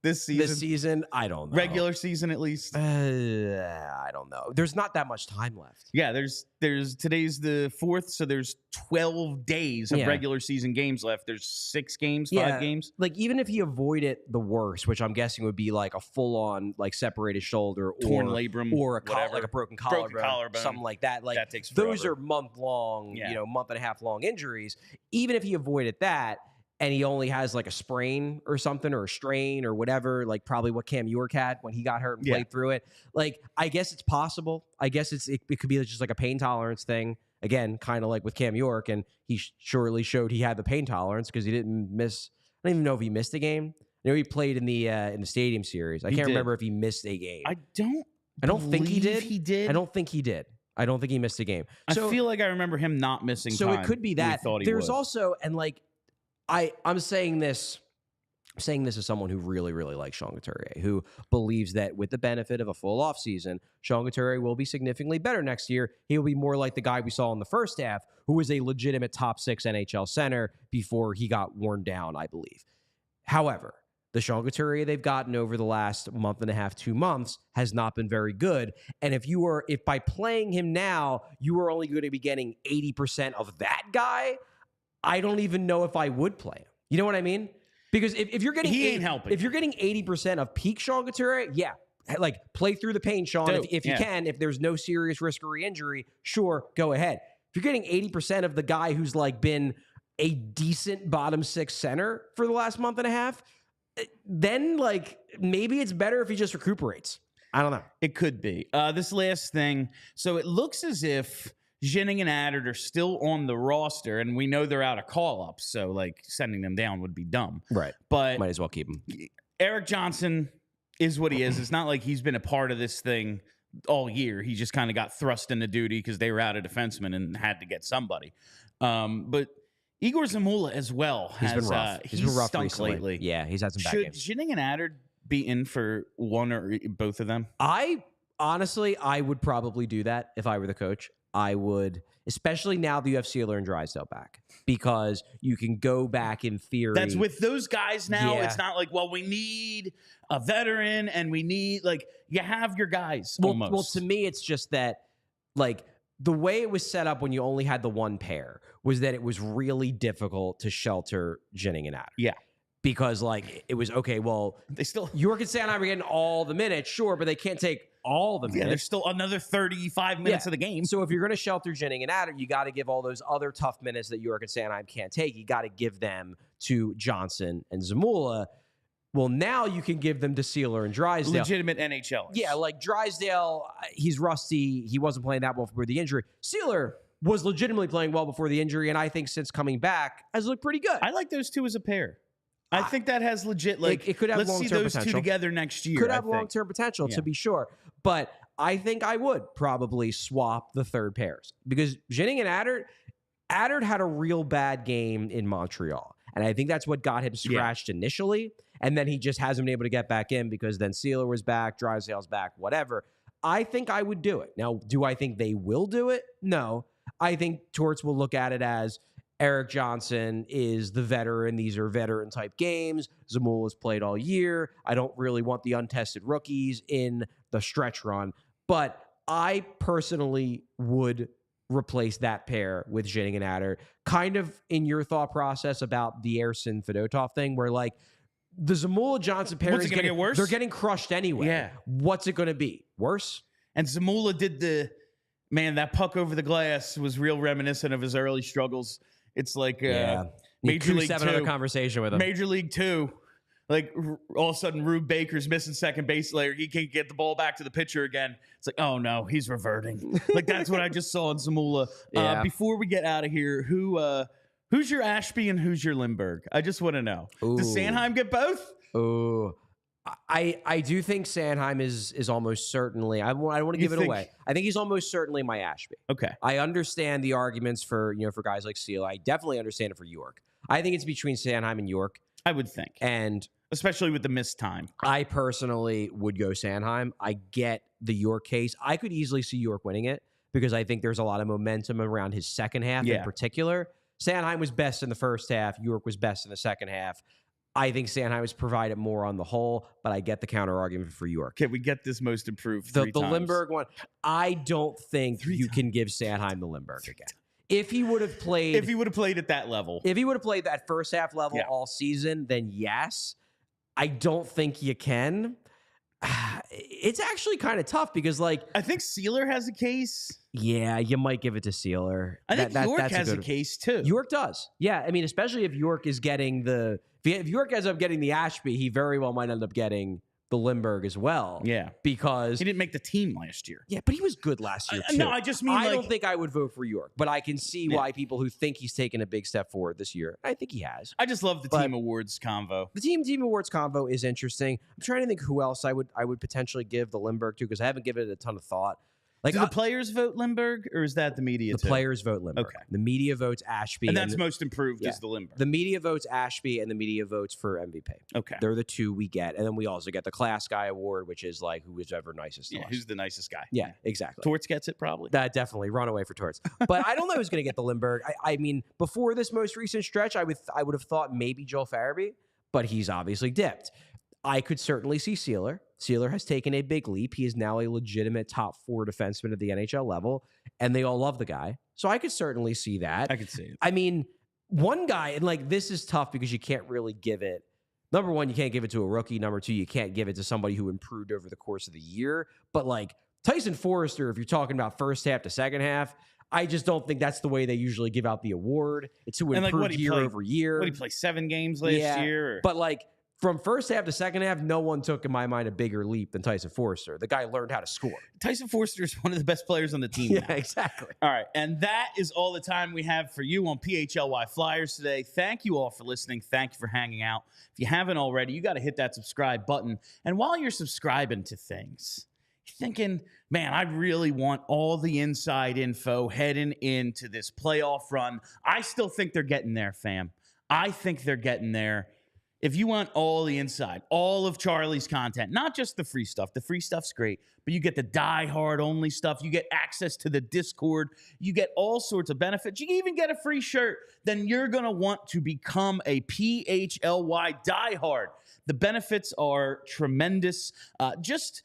this season? This season, I don't know. Regular season, at least. I don't know. There's not that much time left. Yeah, there's today's the 4th, so there's 12 days of regular season games left. There's 6 games, 5 games. Like, even if he avoided the worst, which I'm guessing would be like a full-on like separated shoulder, torn labrum, or like a broken collarbone, something like that. Like, that takes forever. Those are month-long, month and a half long injuries. Even if he avoided that, and he only has like a sprain or something, or a strain or whatever, like probably what Cam York had when he got hurt and played through it. Like, I guess it's possible. I guess it could be just like a pain tolerance thing. Again, kind of like with Cam York, and he surely showed he had the pain tolerance because he didn't miss. I don't even know if he missed a game. I know he played in the Stadium Series. I can't remember if he missed a game. I don't think he did. He did. I don't think he did. I don't think he missed a game. So, I feel like I remember him not missing time. So it could be that. There's also, and like, I'm saying this as someone who really, really likes Sean Couturier, who believes that with the benefit of a full offseason, Sean Couturier will be significantly better next year. He'll be more like the guy we saw in the first half, who was a legitimate top 6 NHL center before he got worn down, I believe. However, the Sean Couturier they've gotten over the last month and a half, 2 months, has not been very good. And if by playing him now, you are only going to be getting 80% of that guy, I don't even know if I would play him. You know what I mean? Because if you're getting he ain't helping. If you're getting 80% of peak Sean Couturier, like play through the pain, Sean. If you can, if there's no serious risk of re-injury, sure, go ahead. If you're getting 80% of the guy who's like been a decent bottom 6 center for the last month and a half, then like maybe it's better if he just recuperates. I don't know. It could be. This last thing. So it looks as if Jennings and Adder are still on the roster, and we know they're out of call-ups, so like sending them down would be dumb. Right. But might as well keep them. Erik Johnson is what he is. It's not like he's been a part of this thing all year. He just kind of got thrust into duty because they were out of defensemen and had to get somebody. But Igor Zamula as well. He's been rough. He's been rough stunk recently. lately. Yeah, he's had some bad games. Should Jennings and Adder be in for one or both of them? I would probably do that if I were the coach. I would, especially now that you have Sealer and Drysdale back, because you can go back in theory. That's with those guys now. It's not like, well, we need a veteran and we need, like, you have your guys almost. Well, to me, it's just that, like, the way it was set up when you only had the one pair was that it was really difficult to shelter Jennings and Adder. Yeah. Because, like, it was, okay, well, York and Sanheim are getting all the minutes, sure, but they can't take all the minutes. Yeah, there's still another 35 minutes of the game. So if you're going to shelter Jennings and Adder, you got to give all those other tough minutes that York and Sanheim can't take. You got to give them to Johnson and Zamula. Well, now you can give them to Sealer and Drysdale. Legitimate NHLers. Yeah, like Drysdale, he's rusty. He wasn't playing that well before the injury. Sealer was legitimately playing well before the injury, and I think since coming back has looked pretty good. I like those two as a pair. I think that has legit, like, it could have let's see those potential. two together next year. Could have long-term potential, to be sure. But I think I would probably swap the third pairs because Jennings and Adder had a real bad game in Montreal. And I think that's what got him scratched initially. And then he just hasn't been able to get back in because then Sealer was back, Drysdale's back, whatever. I think I would do it. Now, do I think they will do it? No. I think Torts will look at it as Erik Johnson is the veteran. These are veteran-type games. Zamula's played all year. I don't really want the untested rookies in the stretch run. But I personally would replace that pair with Jennings and Adder. Kind of in your thought process about the Ersson-Fedotov thing, where, like, the Zamula-Johnson pair is going to get worse? They're getting crushed anyway. Yeah. What's it going to be? Worse? And Zamula did that puck over the glass was real reminiscent of his early struggles. It's like Major League 7 Two. Conversation with him. Major League 2. Like all of a sudden, Rube Baker's missing second base layer. He can't get the ball back to the pitcher again. It's like, oh no, he's reverting. Like that's what I just saw in Zamula. Yeah. Before we get out of here, who's your Ashby and who's your Lindbergh? I just want to know. Ooh. Does Sanheim get both? Oh, I do think Sanheim is almost certainly. I don't want to give it away. I think he's almost certainly my Ashby. Okay. I understand the arguments for guys like Seal. I definitely understand it for York. I think it's between Sanheim and York. I would think. And especially with the missed time. I personally would go Sanheim. I get the York case. I could easily see York winning it because I think there's a lot of momentum around his second half in particular. Sanheim was best in the first half. York was best in the second half. I think Sanheim has provided more on the whole, but I get the counter argument for York. Can we get this most improved The three times? Lindbergh one, I don't think you can give Sanheim the Lindbergh again. If he would have played at that level. If he would have played that first half level all season, then yes. I don't think you can. It's actually kind of tough because, like, I think Sealer has a case. Yeah, you might give it to Sealer. I think York has a case too. York does. Yeah, I mean, especially if York is getting if York ends up getting the Ashby, he very well might end up getting the Lindbergh as well. Yeah, because he didn't make the team last year. Yeah, but he was good last year too. No, I just mean I don't think I would vote for York, but I can see why people who think he's taken a big step forward this year. I think he has. I just love the team awards convo. The team awards convo is interesting. I'm trying to think who else I would potentially give the Lindbergh to because I haven't given it a ton of thought. Like, do the players vote Lindbergh, or is that the media? The players vote Lindbergh. Okay. The media votes Ashby, and that's most improved is the Lindbergh. The media votes Ashby, and the media votes for MVP. Okay, they're the two we get, and then we also get the class guy award, which is like who is ever nicest to us. Who's the nicest guy? Yeah, exactly. Torts gets it probably. That definitely run away for Torts, but I don't know who's going to get the Lindbergh. I mean, before this most recent stretch, I would have thought maybe Joel Farabee, but he's obviously dipped. I could certainly see Sealer. Sealer has taken a big leap. He is now a legitimate top 4 defenseman at the NHL level, and they all love the guy. So I could certainly see that. I could see it. I mean, one guy, and like this is tough because you can't really give it. Number one, you can't give it to a rookie. Number two, you can't give it to somebody who improved over the course of the year. But like Tyson Forrester, if you're talking about first half to second half, I just don't think that's the way they usually give out the award. It's who improved year over year. What did he play 7 games last year? But like, from first half to second half, no one took, in my mind, a bigger leap than Tyson Forrester. The guy learned how to score. Tyson Forrester is one of the best players on the team. Yeah, now. exactly. All right. And that is all the time we have for you on PHLY Flyers today. Thank you all for listening. Thank you for hanging out. If you haven't already, you got to hit that subscribe button. And while you're subscribing to things, you're thinking, man, I really want all the inside info heading into this playoff run. I still think they're getting there, fam. I think they're getting there. If you want all the inside, all of Charlie's content, not just the free stuff. The free stuff's great, but you get the die-hard only stuff. You get access to the Discord. You get all sorts of benefits. You even get a free shirt. Then you're going to want to become a PHLY diehard. The benefits are tremendous. Just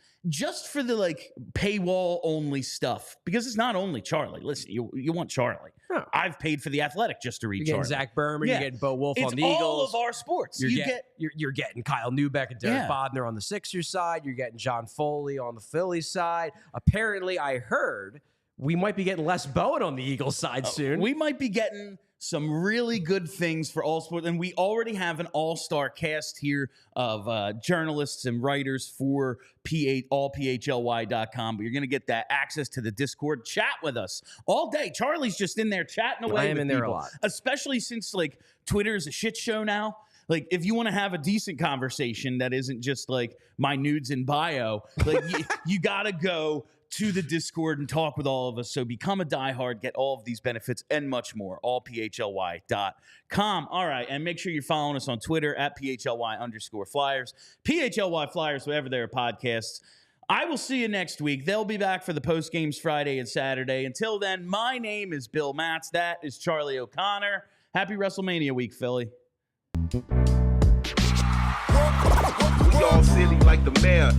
for the like paywall only stuff, because it's not only Charlie. Listen, you want Charlie. Huh. I've paid for The Athletic just to read Charlie. You're getting Zach Berman, you're getting Bo Wolf on the Eagles. It's all of our sports. You're getting Kyle Neubeck and Derek Bodner on the Sixers side. You're getting John Foley on the Phillies side. Apparently, I heard we might be getting Les Bowen on the Eagles side soon. We might be getting some really good things for all sports. And we already have an all-star cast here of journalists and writers for allphly.com. But you're going to get that access to the Discord. Chat with us all day. Charlie's just in there chatting away. I am with in people, there a lot. especially since like Twitter is a shit show now. Like, if you want to have a decent conversation that isn't just like my nudes in bio, like you got to go to the Discord and talk with all of us. So become a diehard, get all of these benefits and much more. allphly.com. All right. And make sure you're following us on Twitter at PHLY_Flyers. PHLY Flyers, wherever there are podcasts. I will see you next week. They'll be back for the post games Friday and Saturday. Until then, my name is Bill Matz. That is Charlie O'Connor. Happy WrestleMania week, Philly. We all silly like the mayor.